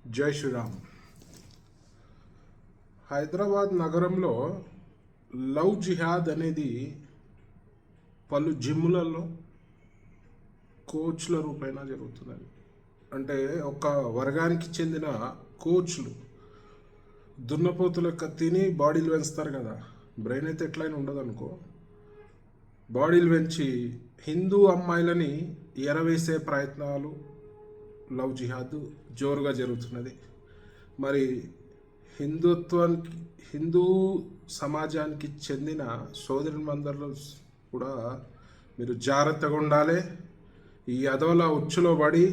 జై శ్రీరామ్. హైదరాబాద్ నగరంలో లవ్ జిహాద్ అనేది పలు జిమ్ములలో కోచ్ల రూపేణ జరుగుతున్నది. అంటే ఒక వర్గానికి చెందిన కోచ్లు దున్నపోతుల తిని బాడీలు పెంచుతారు కదా. బ్రెయిన్ అయితే ఎట్లయినా ఉండదు అనుకో. బాడీలు పెంచి హిందూ అమ్మాయిలని ఎరవేసే ప్రయత్నాలు లవ్ జిహాద్ జోరుగా జరుగుతున్నది. మరి హిందూ సమాజానికి చెందిన సోదరులందరూ కూడా మీరు జాగ్రత్తగా ఉండాలి. ఈ అదోల ఉచ్చులో పడి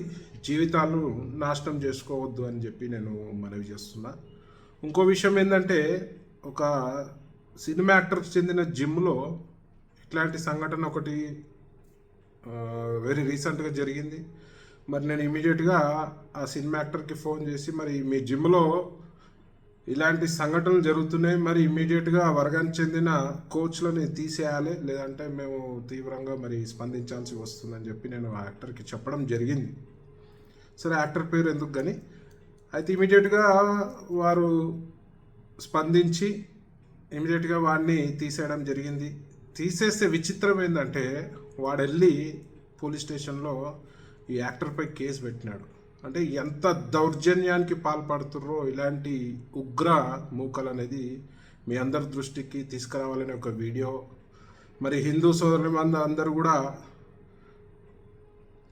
జీవితాలు నాశనం చేసుకోవద్దు అని చెప్పి నేను మనవి చేస్తున్నా. ఇంకో విషయం ఏంటంటే, ఒక సినిమా యాక్టర్కి చెందిన జిమ్లో ఇట్లాంటి సంఘటన ఒకటి వెరీ రీసెంట్గా జరిగింది. మరి నేను ఇమీడియట్గా ఆ సినిమా యాక్టర్కి ఫోన్ చేసి, మరి మీ జిమ్లో ఇలాంటి సంఘటనలు జరుగుతున్నాయి, మరి ఇమీడియట్గా ఆ వర్గానికి చెందిన కోచ్లని తీసేయాలి, లేదంటే మేము తీవ్రంగా మరి స్పందించాల్సి వస్తుందని చెప్పి నేను ఆ యాక్టర్కి చెప్పడం జరిగింది. సరే, యాక్టర్ పేరు ఎందుకు కానీ, అయితే ఇమీడియట్గా వారు స్పందించి ఇమీడియట్గా వాడిని తీసేయడం జరిగింది. తీసేస్తే విచిత్రం ఏంటంటే, వాడు వెళ్ళి పోలీస్ స్టేషన్లో ఈ యాక్టర్పై కేసు పెట్టినాడు. అంటే ఎంత దౌర్జన్యానికి పాల్పడుతుర్రో ఇలాంటి ఉగ్ర మూకలు అనేది మీ అందరి దృష్టికి తీసుకురావాలనే ఒక వీడియో. మరి హిందూ సోదరులు అందరూ కూడా,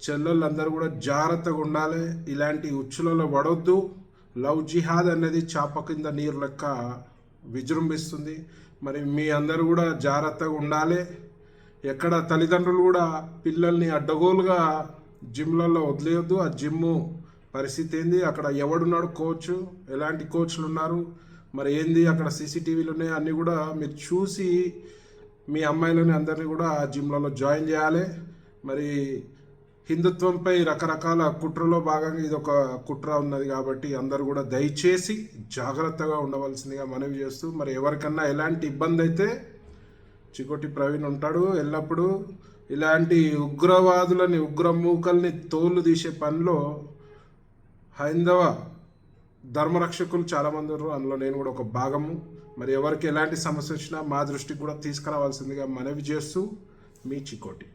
చెల్లెళ్ళందరూ కూడా జాగ్రత్తగా ఉండాలి. ఇలాంటి ఉచ్చులలో పడవద్దు. లవ్ జిహాద్ అనేది చాప కింద నీరు లెక్క విజృంభిస్తుంది. మరి మీ అందరూ కూడా జాగ్రత్తగా ఉండాలి. ఎక్కడ తల్లిదండ్రులు కూడా పిల్లల్ని అడ్డగోలుగా జిమ్లలో వదిలేయొద్దు. ఆ జిమ్ పరిస్థితి ఏంది, అక్కడ ఎవడున్నాడు కోచ్, ఎలాంటి కోచ్లు ఉన్నారు, మరి ఏంది అక్కడ సీసీటీవీలు ఉన్నాయి, అన్నీ కూడా మీరు చూసి మీ అమ్మాయిలని అందరినీ కూడా ఆ జిమ్లలో జాయిన్ చేయాలి. మరి హిందుత్వంపై రకరకాల కుట్రలో భాగంగా ఇది ఒక కుట్ర ఉన్నది కాబట్టి అందరూ కూడా దయచేసి జాగ్రత్తగా ఉండవలసిందిగా మనవి చేస్తూ, మరి ఎవరికన్నా ఎలాంటి ఇబ్బంది అయితే చికోటి ప్రవీణ్ ఉంటాడు. ఎల్లప్పుడూ ఇలాంటి ఉగ్రవాదులని, ఉగ్రమూకల్ని తోలు తీసే పనిలో హైందవ ధర్మరక్షకులు చాలామంది ఉన్నారు, అందులో నేను కూడా ఒక భాగము. మరి ఎవరికి ఎలాంటి సమస్య వచ్చినా మా దృష్టికి కూడా తీసుకురావాల్సిందిగా మనవి చేస్తూ, మీ చికోటి.